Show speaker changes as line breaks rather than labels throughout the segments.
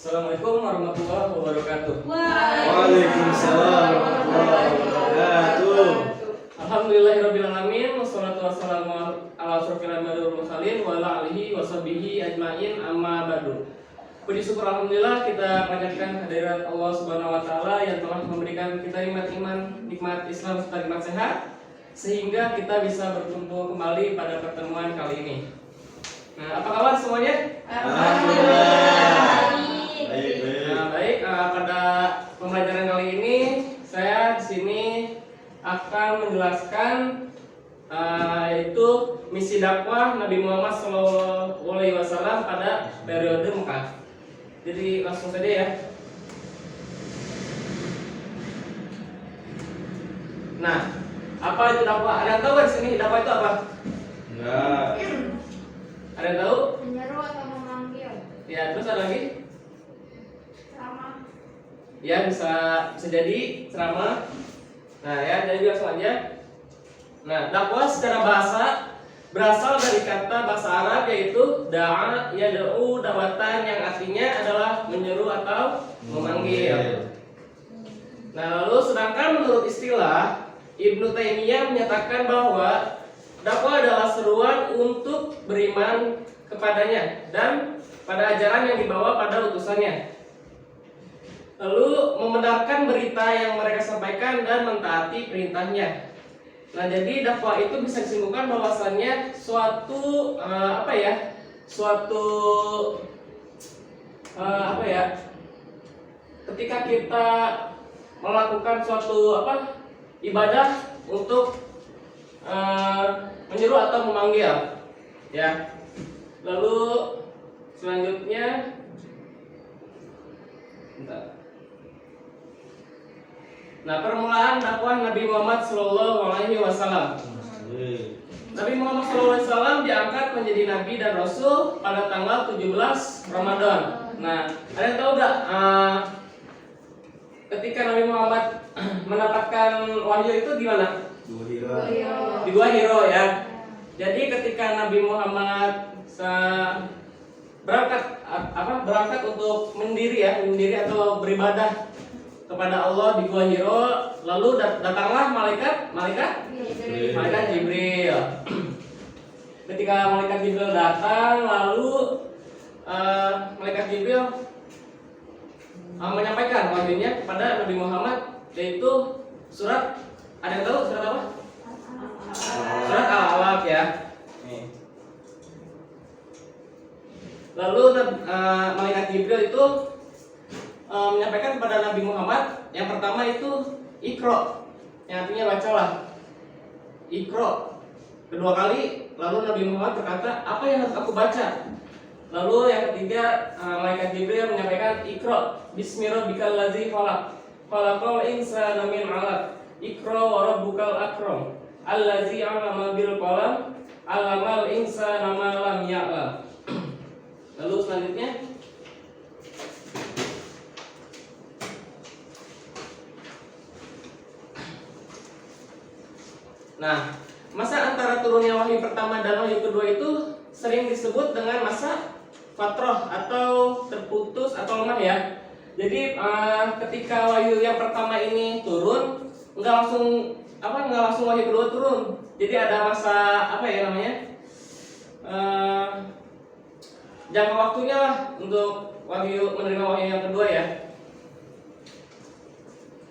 Assalamualaikum warahmatullahi wabarakatuh.
Waalaikumsalam warahmatullahi wabarakatuh.
Alhamdulillahirabbil alamin wassalatu wassalamu ala asyrofil anbiya'i wal mursalin wa ala alihi washabihi ajmain amma ba'du. Puji syukur alhamdulillah kita panjatkan kehadirat Allah Subhanahu wa taala yang telah memberikan kita nikmat iman, nikmat Islam serta nikmat sehat sehingga kita bisa berkumpul kembali pada pertemuan kali ini. Nah, apa kabar semuanya?
Alhamdulillah. Baik.
Pada pembelajaran kali ini saya di sini akan menjelaskan yaitu misi dakwah Nabi Muhammad SAW pada periode Mekah. Jadi langsung saja ya. Nah, apa itu dakwah? Ada yang tahu nggak di sini dakwah itu apa?
Enggak.
Ada yang tahu?
Menyeru atau memanggil.
Ya, terus ada lagi?
Ceramah.
Ya, bisa jadi ceramah. Nah, ya, jadi langsung aja. Nah, dakwah secara bahasa berasal dari kata bahasa Arab yaitu da'a yad'u dawatan yang artinya adalah menyeru atau memanggil. Nah, lalu sedangkan menurut istilah Ibnu Taimiyah menyatakan bahwa dakwah adalah seruan untuk beriman kepadanya dan pada ajaran yang dibawa pada utusannya. Lalu membenarkan berita yang mereka sampaikan dan mentaati perintahnya. Nah, jadi dakwah itu bisa disimpulkan bahwasannya suatu ketika kita melakukan suatu ibadah untuk menyeru atau memanggil, ya. Lalu selanjutnya, nah, permulaan dakwah Nabi Muhammad SAW. Nabi Muhammad SAW diangkat menjadi Nabi dan Rasul pada tanggal 17 Ramadan. Nah, ada yang tahu nggak ketika Nabi Muhammad mendapatkan wahyu itu di mana? Di Gua Hiro ya. Jadi ketika Nabi Muhammad berangkat untuk mendiri atau beribadah kepada Allah di Gua Hiro, lalu datanglah malaikat Jibril. Ketika malaikat Jibril datang, lalu malaikat Jibril menyampaikan wahyunya kepada Nabi Muhammad, yaitu surat, ada yang tahu surat apa? Surat Al-Alaq ya. Lalu malaikat Jibril itu menyampaikan kepada Nabi Muhammad yang pertama itu Iqra, yang artinya bacalah. Iqra. Kedua kali lalu Nabi Muhammad berkata, apa yang harus aku baca? Lalu yang ketiga malaikat Jibril menyampaikan Iqra bismi rabbikal ladzi khalaq khalaqal insana min 'alaq Iqra wa rabbukal akram allazi 'allama bil qalam 'allamal insana ma lam ya'lam. Lalu selanjutnya, nah, masa antara turunnya wahyu pertama dan wahyu kedua itu sering disebut dengan masa fatrah atau terputus atau lemah ya. Jadi ketika wahyu yang pertama ini turun, nggak langsung wahyu kedua turun. Jadi ada masa jangka waktunya lah untuk menerima wahyu yang kedua ya.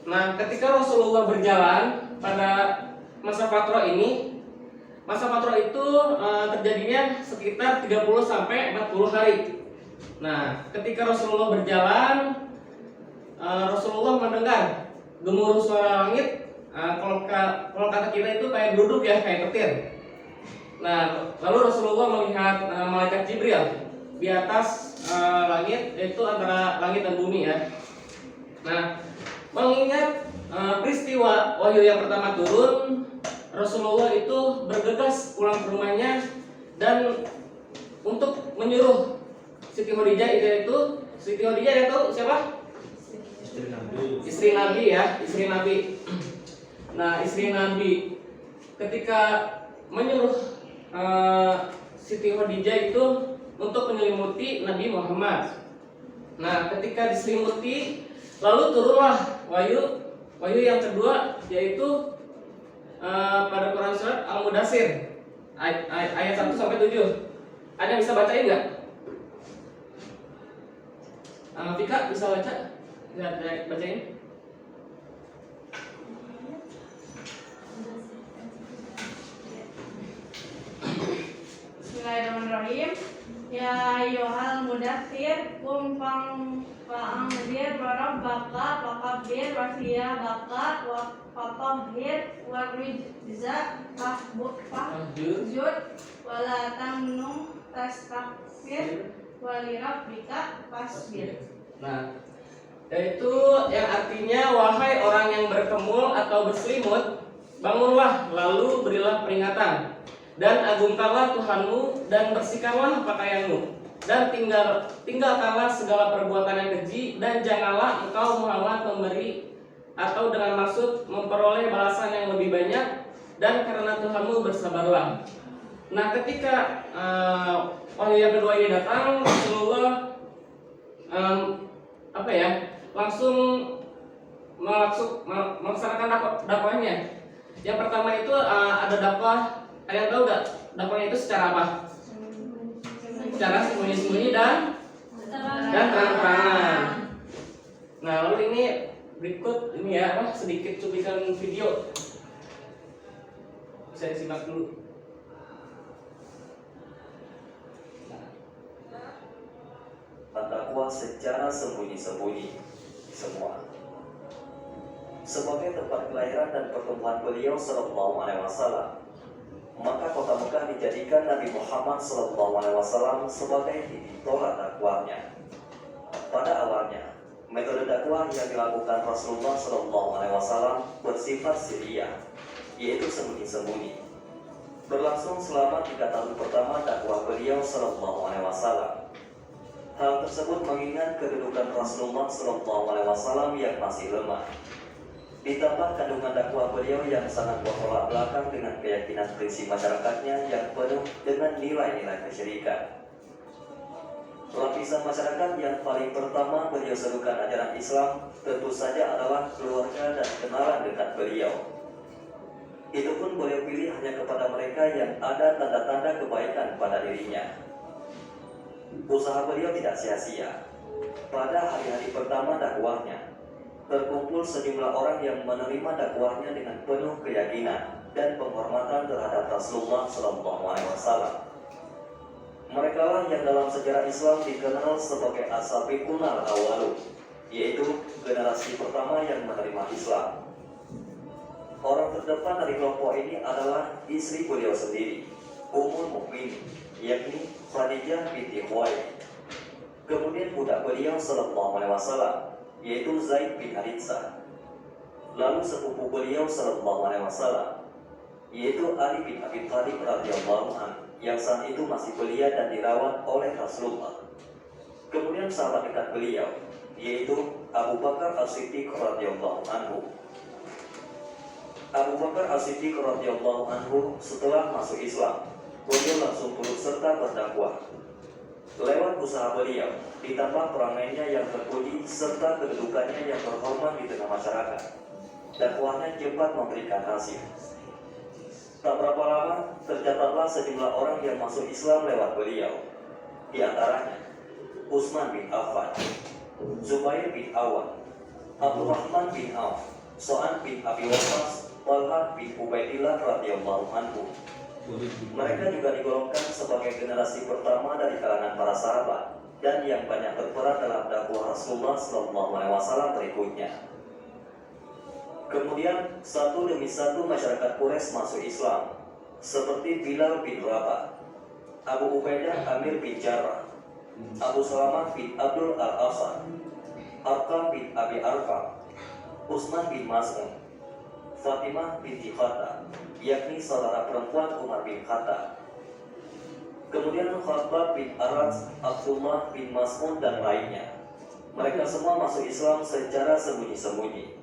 Nah, ketika Rasulullah berjalan pada masa fatrah ini, masa fatrah itu terjadinya sekitar 30 sampai 40 hari. Nah, ketika Rasulullah berjalan, Rasulullah mendengar gemuruh suara langit. Kalau kata kita itu kayak geruduk ya, kayak petir. Nah, lalu Rasulullah melihat malaikat Jibril di atas langit, yaitu antara langit dan bumi ya. Nah, mengingat peristiwa wahyu yang pertama turun, Rasulullah itu bergegas pulang ke rumahnya dan untuk menyuruh Siti Khadijah itu Siti Khadijah yang tahu siapa? Istri Nabi ya, istri Nabi. Nah, istri Nabi ketika menyuruh Siti Khadijah itu untuk menyelimuti Nabi Muhammad. Nah, ketika diselimuti, lalu turunlah wahyu yang kedua, yaitu pada Quran surat Al-Mudaththir ayat 1 sampai 7. Ada yang bisa bacain nggak? Vika bisa baca? Bisa bacain?
Bismillahirrahmanirrahim. Ya ayyuhal mudaththir qum fa'anzir wa rabbaka fakabbir wa thiyabaka wa fatahhir wa rijza fahjud wa la tamnun tastakbir wa li rabbika fasbir.
Nah, yaitu yang artinya wahai orang yang berkemul atau berselimut, bangunlah lalu berilah peringatan. Dan agungkanlah Tuhanmu dan bersihkanlah pakaianmu dan tinggalkanlah segala perbuatan yang keji dan janganlah engkau muhammad memberi atau dengan maksud memperoleh balasan yang lebih banyak dan karena Tuhanmu bersabarlah. Nah, ketika wahyu yang kedua ini datang, Rasulullah langsung melaksanakan dakwahnya. Yang pertama itu ada dakwah. Ada yang tahu nggak dakwahnya itu secara apa? Secara sembunyi-sembunyi dan terang-terangan. Nah, lalu ini berikut ini ya sedikit cuplikan video. Saya simak dulu.
Dakwah secara sembunyi-sembunyi semua. Sebagai tempat kelahiran dan pertumbuhan beliau Sallallahu Alaihi Wasallam, maka kota Mekah dijadikan Nabi Muhammad SAW sebagai titik tolak dakwahnya. Pada awalnya, metode dakwah yang dilakukan Rasulullah SAW bersifat sirriyah, yaitu sembunyi-sembunyi. Berlangsung selama 3 tahun pertama dakwah beliau SAW. Hal tersebut mengingat kedudukan Rasulullah SAW yang masih lemah. Ditambah kandungan dakwah beliau yang sangat bertolak belakang dengan keyakinan prinsip masyarakatnya yang penuh dengan nilai-nilai kesyirikan. Lapisan masyarakat yang paling pertama beliau serukan ajaran Islam tentu saja adalah keluarga dan kenalan dekat beliau. Itu pun beliau pilih hanya kepada mereka yang ada tanda-tanda kebaikan pada dirinya. Usaha beliau tidak sia-sia. Pada hari-hari pertama dakwahnya, terkumpul sejumlah orang yang menerima dakwahnya dengan penuh keyakinan dan penghormatan terhadap Rasulullah SAW. Mereka lah yang dalam sejarah Islam dikenal sebagai as-sabiqun al-awwalun, yaitu generasi pertama yang menerima Islam. Orang terdepan dari kelompok ini adalah istri beliau sendiri, Ummul Mukminin, yakni Khadijah binti Khuwailid. Kemudian budak beliau SAW, yaitu Zaid bin Haritsah. Lalu sepupu beliau SAW, yaitu Ali bin Abi Thalib radhiyallahu anhu, yang saat itu masih belia dan dirawat oleh Rasulullah. Kemudian sahabat dekat beliau, yaitu Abu Bakar As-Siddiq radhiyallahu anhu. Abu Bakar As-Siddiq radhiyallahu anhu setelah masuk Islam, beliau langsung turut serta berdakwah. Lewat usaha beliau, ditambah perangainya yang terpuji serta kedudukannya yang terhormat di tengah masyarakat, dakwahnya cepat memberikan hasil. Tak berapa lama, tercatatlah sejumlah orang yang masuk Islam lewat beliau. Di antaranya, Utsman bin Affan, Zubair bin Awam, Abdurrahman bin Auf, Sa'ad bin Abi Waqqas, Talha bin Ubaidillah radhiyallahu anhu. Mereka juga digolongkan sebagai generasi pertama dari kalangan para sahabat dan yang banyak berperan dalam dakwah Rasulullah SAW berikutnya. Kemudian satu demi satu masyarakat Quraisy masuk Islam, seperti Bilal bin Rabah, Abu Ubaidah Amir bin Jarrah, Abu Salamah bin Abdul Al-Asad, Arqam bin Abi Arqam, Utsman bin Mas'ud, Fatimah binti Khattab, yakni saudara perempuan Umar bin Khattab. Kemudian Khabbab bin Arad, Abdullah bin Mas'ud dan lainnya. Mereka semua masuk Islam secara sembunyi-sembunyi,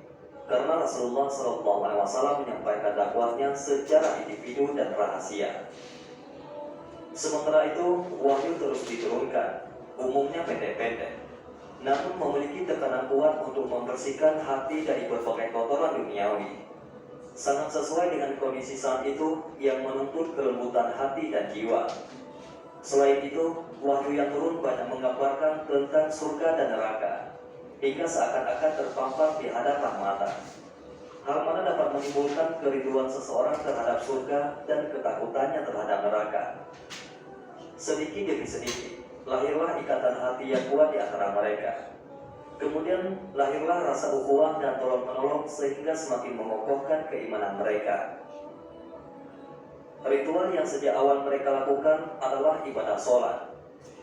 karena Rasulullah SAW menyampaikan dakwahnya secara individu dan rahasia. Sementara itu, wahyu terus diturunkan, umumnya pendek-pendek. namun memiliki tekanan kuat untuk membersihkan hati dari berbagai kotoran duniawi. Sangat sesuai dengan kondisi saat itu yang menuntut kelembutan hati dan jiwa. Selain itu, wahyu yang turun banyak menggambarkan tentang surga dan neraka, hingga seakan-akan terpampang di hadapan mata. Hal mana dapat menimbulkan kerinduan seseorang terhadap surga dan ketakutannya terhadap neraka. Sedikit demi sedikit, lahirlah ikatan hati yang kuat di antara mereka. Kemudian lahirlah rasa ukhuwah dan tolong-menolong sehingga semakin mengokohkan keimanan mereka. Ritual yang sejak awal mereka lakukan adalah ibadah sholat.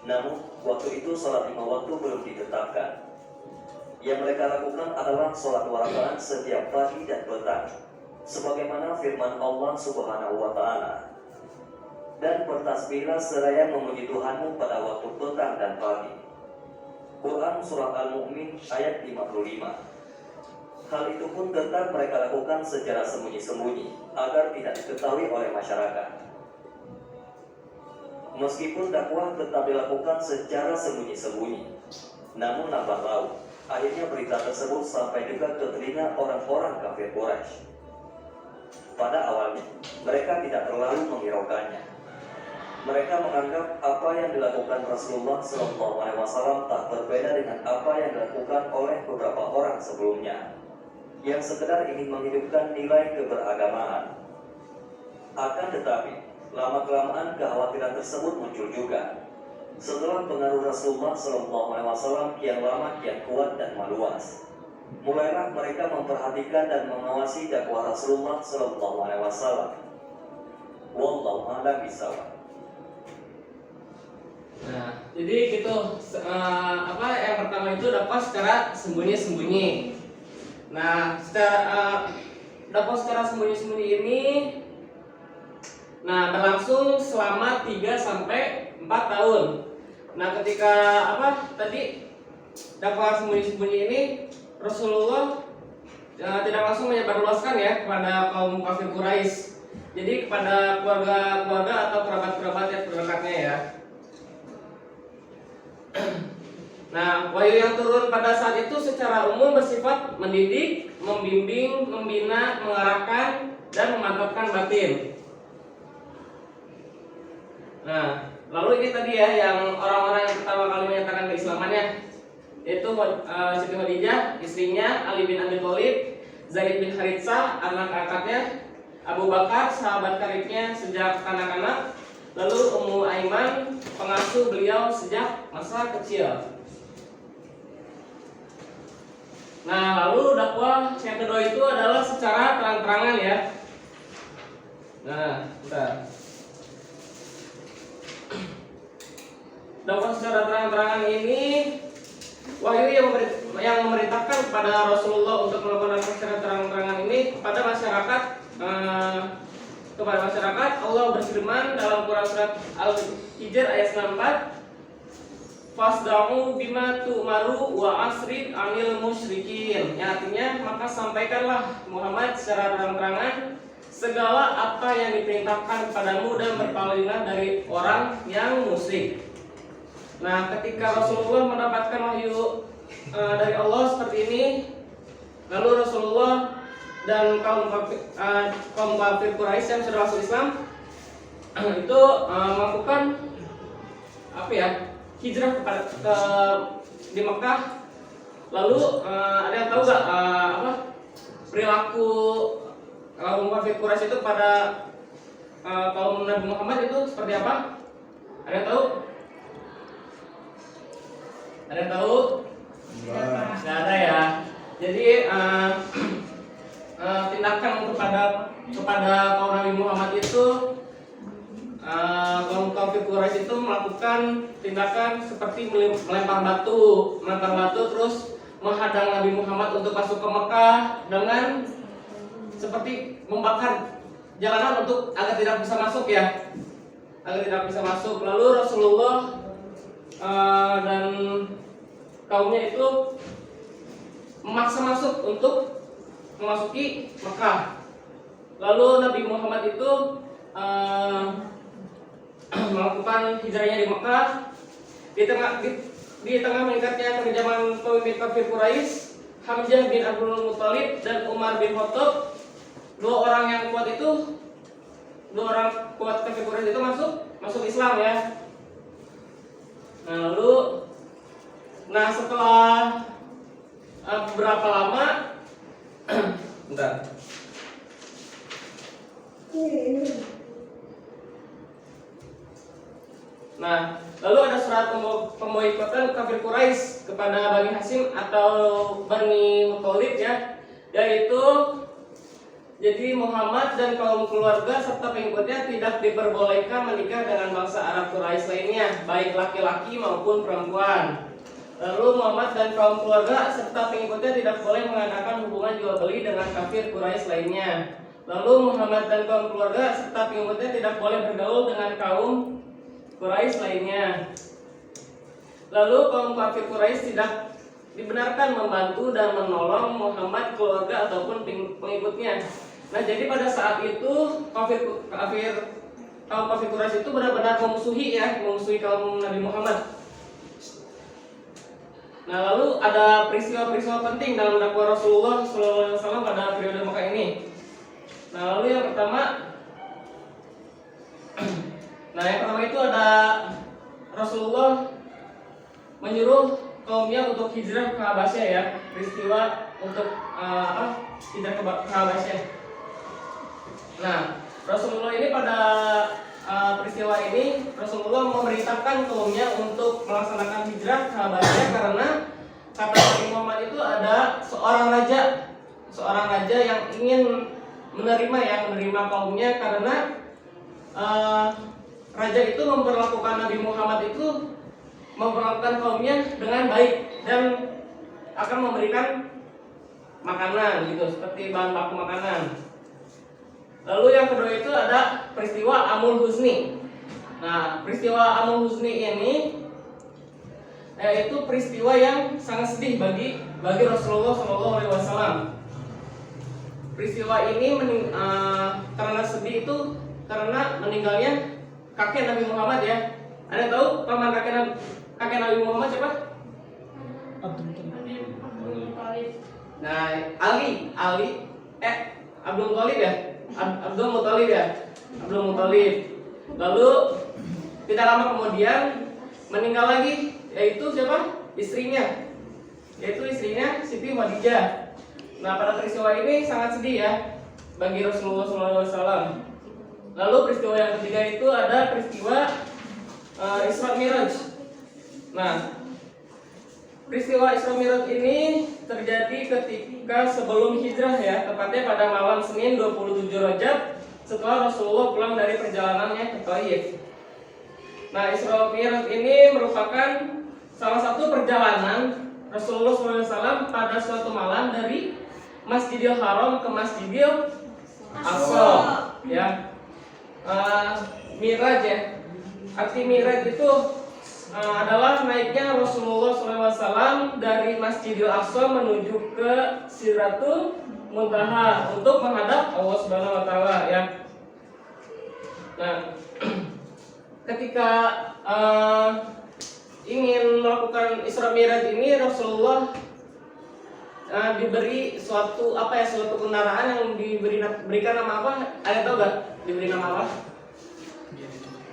Namun, waktu itu sholat 5 waktu belum ditetapkan. Yang mereka lakukan adalah sholat 2 rakaat setiap pagi dan petang, sebagaimana firman Allah Subhanahu wa Ta'ala. Dan bertasbihlah seraya memuji Tuhanmu pada waktu petang dan pagi. Quran Surat Al-Mu'min ayat 55. Hal itu pun tetap mereka lakukan secara sembunyi-sembunyi agar tidak diketahui oleh masyarakat. Meskipun dakwah tetap dilakukan secara sembunyi-sembunyi, namun lambat laun akhirnya berita tersebut sampai juga ke telinga orang-orang kafir Quraisy. Pada awalnya, mereka tidak terlalu menghiraukannya. Mereka menganggap apa yang dilakukan Rasulullah SAW tak berbeda dengan apa yang dilakukan oleh beberapa orang sebelumnya, yang sekedar ingin menghidupkan nilai keberagamaan. Akan tetapi, lama-kelamaan kekhawatiran tersebut muncul juga. Setelah pengaruh Rasulullah SAW kian lama kian kuat dan meluas, mulailah mereka memperhatikan dan mengawasi dakwah Rasulullah SAW. Wallahu a'lam bishawab.
Nah, jadi gitu. Yang pertama itu dakwah secara sembunyi-sembunyi. Nah, dakwah secara sembunyi-sembunyi ini berlangsung selama 3 sampai 4 tahun. Nah, ketika dakwah sembunyi-sembunyi ini Rasulullah tidak langsung menyebarluaskan ya kepada kaum kafir Quraisy. Jadi kepada keluarga-keluarga atau kerabat-kerabat yang terdekatnya ya. Nah, wahyu yang turun pada saat itu secara umum bersifat mendidik, membimbing, membina, mengarahkan, dan memantapkan batin. Nah, lalu ini tadi ya yang orang-orang yang pertama kali menyatakan keislamannya, yaitu Siti Khadijah, istrinya, Ali bin Abi Thalib, Zaid bin Haritsah, anak angkatnya, Abu Bakar, sahabat karibnya sejak kanak-kanak, lalu Ummu Aiman, pengasuh beliau sejak masa kecil. Nah, lalu dakwah yang kedua itu adalah secara terang-terangan ya. Nah, bentar. Dakwah secara terang-terangan ini wahyu yang memerintahkan kepada Rasulullah untuk melakukan dakwah secara terang-terangan ini kepada masyarakat. Allah berfirman dalam Quran surat Al-Hijr ayat 94, Fasda'u bima tu'maru wa asrid 'anil musyrikin. Yang artinya, maka sampaikanlah Muhammad secara terang-terangan segala apa yang diperintahkan kepadamu dan berpalinglah dari orang yang musyrik. Nah, ketika Rasulullah mendapatkan wahyu dari Allah seperti ini, lalu Rasulullah dan kaum kafir Quraisy yang sudah masuk Islam itu melakukan hijrah di Mekah. Lalu ada yang tahu nggak perilaku kaum kafir Quraisy itu pada kaum Nabi Muhammad itu seperti apa? Ada yang tahu? Ada yang tahu? Nggak ada ya. Jadi tindakan kepada kaum Nabi Muhammad itu kaum kafir Quraisy itu melakukan tindakan seperti melempar batu terus menghadang Nabi Muhammad untuk masuk ke Mekah dengan seperti membakar jalanan untuk agar tidak bisa masuk ya, Lalu Rasulullah dan kaumnya itu memaksa masuk untuk memasuki Mekah. Lalu Nabi Muhammad itu melakukan hijrahnya di Mekah. di tengah meningkatnya kekejaman pemimpin kafir Quraisy, Hamzah bin Abdul Muthalib dan Umar bin Khattab, dua orang kuat kafir Quraisy itu masuk Islam ya. Nah setelah berapa lama bentar. Nah, lalu ada surat pemboikotan kafir Quraisy kepada Bani Hashim atau Bani Muthalib ya, yaitu jadi Muhammad dan kaum keluarga serta pengikutnya tidak diperbolehkan menikah dengan bangsa Arab Quraisy lainnya, baik laki-laki maupun perempuan. Lalu Muhammad dan kaum keluarga serta pengikutnya tidak boleh mengadakan hubungan jual beli dengan kafir Quraisy lainnya. Lalu Muhammad dan kaum keluarga serta pengikutnya tidak boleh bergaul dengan kaum Quraisy lainnya. Lalu kaum kafir Quraisy tidak dibenarkan membantu dan menolong Muhammad, keluarga ataupun pengikutnya. Nah, jadi pada saat itu kaum kafir Quraisy itu benar-benar memusuhi kaum Nabi Muhammad. Nah, lalu ada peristiwa-peristiwa penting dalam dakwah Rasulullah SAW pada periode Mekah ini. Nah, lalu yang pertama itu ada Rasulullah menyuruh kaumnya untuk hijrah ke Habasyah ya, peristiwa untuk hijrah ke Habasyah. Nah, Rasulullah ini pada peristiwa ini Rasulullah memerintahkan kaumnya untuk melaksanakan hijrah ke Habasyah karena kata Nabi Muhammad itu ada seorang raja yang ingin menerima kaumnya karena raja itu memperlakukan kaumnya dengan baik dan akan memberikan makanan gitu, seperti bahan baku makanan. Lalu yang kedua itu ada peristiwa Amul Huzni. Nah, peristiwa Amul Huzni ini yaitu peristiwa yang sangat sedih bagi Rasulullah SAW. Peristiwa ini karena sedih itu karena meninggalnya kakek Nabi Muhammad ya. Ada tahu paman kakek Nabi Muhammad siapa?
Abdul Muthalib.
Nah, Abdul Muthalib ya. Abdul Muthalib. Lalu tidak lama kemudian meninggal lagi, yaitu siapa? Istrinya Siti Khadijah. Nah, pada peristiwa ini sangat sedih ya bagi Rasulullah SAW. Lalu peristiwa yang ketiga itu ada peristiwa Isra Miraj. Nah, peristiwa Isra Miraj ini terjadi ketika sebelum hijrah ya, tepatnya pada malam Senin 27 Rajab setelah Rasulullah pulang dari perjalanannya ke Thaif. Nah, Isra Miraj ini merupakan salah satu perjalanan Rasulullah SAW pada suatu malam dari Masjidil Haram ke Masjidil Aqsa ya. Miraj ya. Arti Miraj itu adalah naiknya Rasulullah SAW dari Masjidil Aqsa menuju ke Sidratul Muntaha untuk menghadap Allah Subhanahu wa taala ya. Nah, ketika ingin melakukan Isra Miraj ini Rasulullah diberi suatu kendaraan yang diberikan nama apa? Ada tahu gak? Diberi nama apa?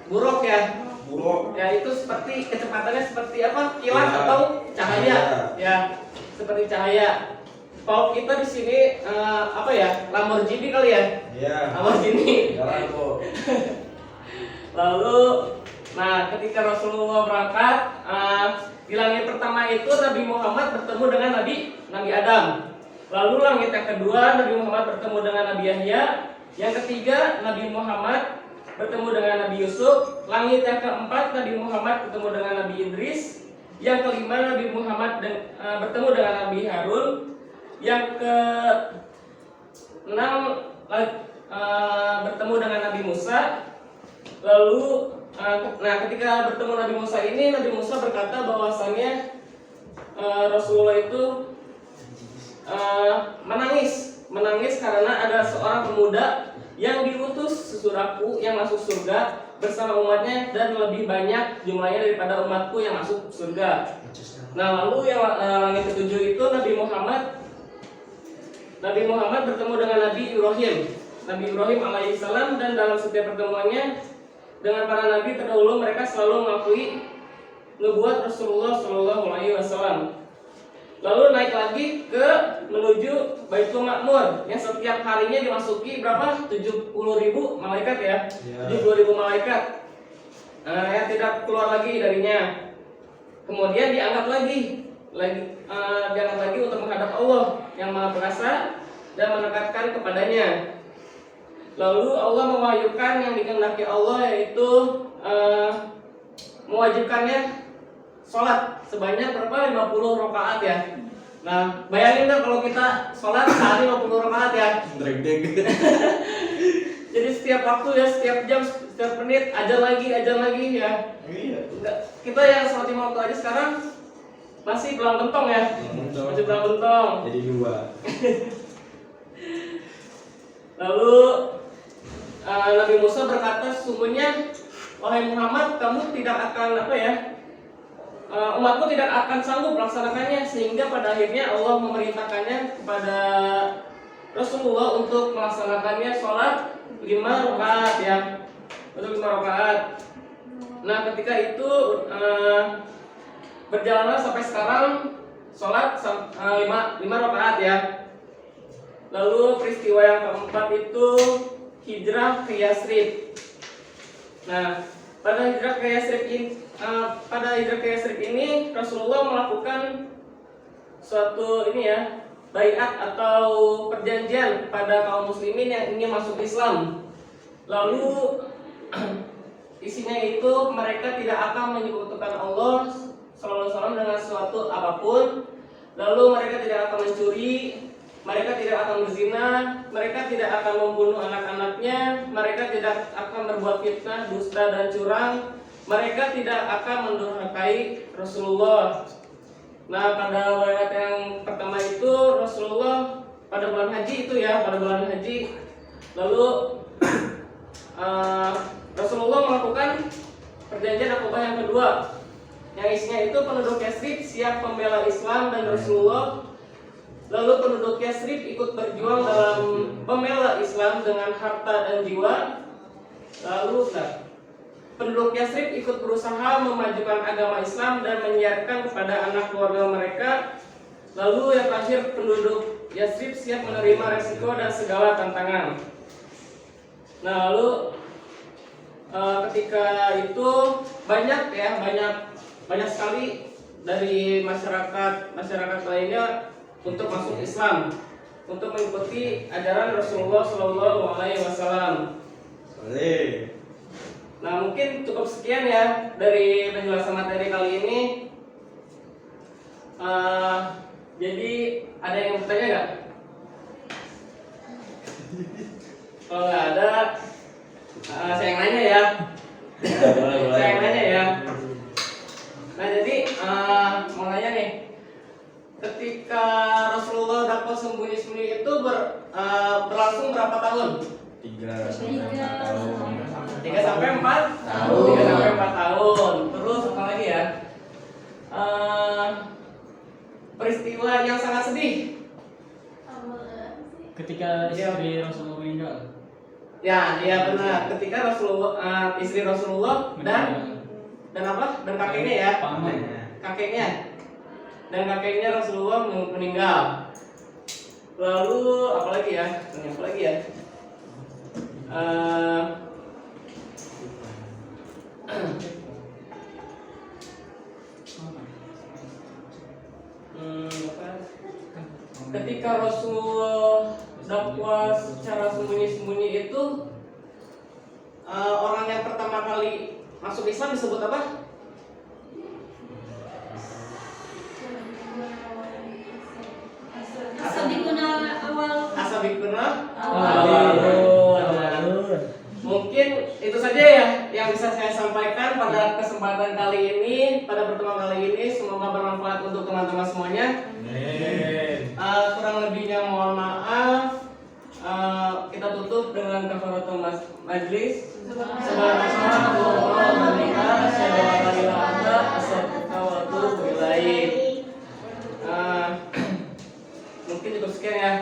Buruk ya. Ya, itu seperti kecepatannya seperti apa? Kilat atau cahaya ya. Seperti cahaya. Kalau kita di sini Lamborghini kali ya? Iya. Lamborghini. Lalu ketika Rasulullah berangkat di langit pertama itu Nabi Muhammad bertemu dengan Nabi Adam. Lalu langit yang kedua Nabi Muhammad bertemu dengan Nabi Yahya. Yang ketiga Nabi Muhammad bertemu dengan Nabi Yusuf. Langit yang keempat Nabi Muhammad bertemu dengan Nabi Idris. Yang kelima Nabi Muhammad bertemu dengan Nabi Harun. Yang keenam bertemu dengan Nabi Musa. Lalu ketika bertemu Nabi Musa ini, Nabi Musa berkata bahwasannya Rasulullah itu menangis karena ada seorang pemuda yang diutus sesudahku yang masuk surga bersama umatnya dan lebih banyak jumlahnya daripada umatku yang masuk surga. Nah, lalu yang langit ketujuh itu Nabi Muhammad bertemu dengan Nabi Ibrahim alaihissalam, dan dalam setiap pertemuannya dengan para nabi terdahulu mereka selalu mengakui nubuat Rasulullah Shallallahu Alaihi Wasallam. Lalu naik lagi ke menuju Baitul Ma'mur yang setiap harinya dimasuki berapa? 70.000 malaikat ya. 70.000 malaikat. Yang tidak keluar lagi darinya. Kemudian diangkat lagi untuk menghadap Allah yang Maha Perkasa dan mendekatkan kepadanya. Lalu Allah mewahyukan yang dikehendaki Allah, yaitu mewajibkannya sholat sebanyak berapa? 50 rakaat ya. Nah, bayangin dong kalau kita sholat sehari 50 rakaat ya. Jadi setiap waktu ya, setiap jam, setiap menit, ajar lagi ya. Kita yang sholat 5 waktu aja sekarang masih belang bentong ya. Masih belang bentong.
Jadi 2.
Lalu Nabi Musa berkata, sesungguhnya wahai Muhammad, kamu tidak akan umatku tidak akan sanggup melaksanakannya, sehingga pada akhirnya Allah memerintahkannya kepada Rasulullah untuk melaksanakannya sholat 5 rakaat ya, untuk 5 rakaat. Nah, ketika itu berjalanlah sampai sekarang sholat 5 rakaat ya. Lalu peristiwa yang keempat itu hijrah ke Yasrib. Nah, pada hijrah ke Yasrib ini Rasulullah melakukan suatu baiat atau perjanjian kepada kaum muslimin yang ingin masuk Islam. Lalu isinya itu mereka tidak akan menyekutukan Allah SAW dengan suatu apapun. Lalu mereka tidak akan mencuri, mereka tidak akan berzina, mereka tidak akan membunuh anak-anaknya, mereka tidak akan berbuat fitnah, dusta dan curang, mereka tidak akan mendurhakai Rasulullah. Nah, pada baiat yang pertama itu Rasulullah pada bulan haji lalu Rasulullah melakukan perjanjian Aqabah yang kedua, yang isinya itu penduduk Yasrib siap membela Islam dan Rasulullah. Lalu penduduk Yasrib ikut berjuang dalam membela Islam dengan harta dan jiwa. Lalu penduduk Yasrib ikut berusaha memajukan agama Islam dan menyiarkan kepada anak keluarga mereka. Lalu yang terakhir, penduduk Yasrib siap menerima resiko dan segala tantangan. Nah, lalu ketika itu banyak sekali dari masyarakat lainnya untuk masuk Islam, untuk mengikuti ajaran Rasulullah Shallallahu Alaihi Wasallam. Nah, mungkin cukup sekian ya dari penjelasan materi kali ini. Jadi ada yang bertanya nggak? Kalau nggak ada, saya yang nanya ya. Saya yang nanya ya. Nah, jadi mau nanya nih, ketika Rasulullah dakwah sembunyi-sembunyi itu berlangsung berapa tahun?
3 sampai 4 tahun.
3 sampai 4 tahun. 3 sampai 4 tahun. Terus apa lagi ya? Peristiwa yang sangat sedih.
Ketika istri Rasulullah meninggal.
Ya, iya benar. Ketika Rasulullah, istri Rasulullah dan apa? Dan kakeknya ya. Kakeknya. Dan kakeknya Rasulullah meninggal. Lalu apa lagi ya? Ketika Rasulullah dakwah secara sembunyi-sembunyi itu, orang yang pertama kali masuk Islam disebut apa? Asabikuna awalun. Mungkin itu saja ya yang bisa saya sampaikan pada kesempatan kali ini, pada pertemuan kali ini. Semoga bermanfaat untuk teman-teman semuanya. Kurang lebihnya mohon maaf. kita tutup dengan kafaratul majlis. Subhanallah wa bihamdihi asyhadu an la ilaha illa anta astaghfiruka wa atubu ilaik. Mungkin cukup sekian ya.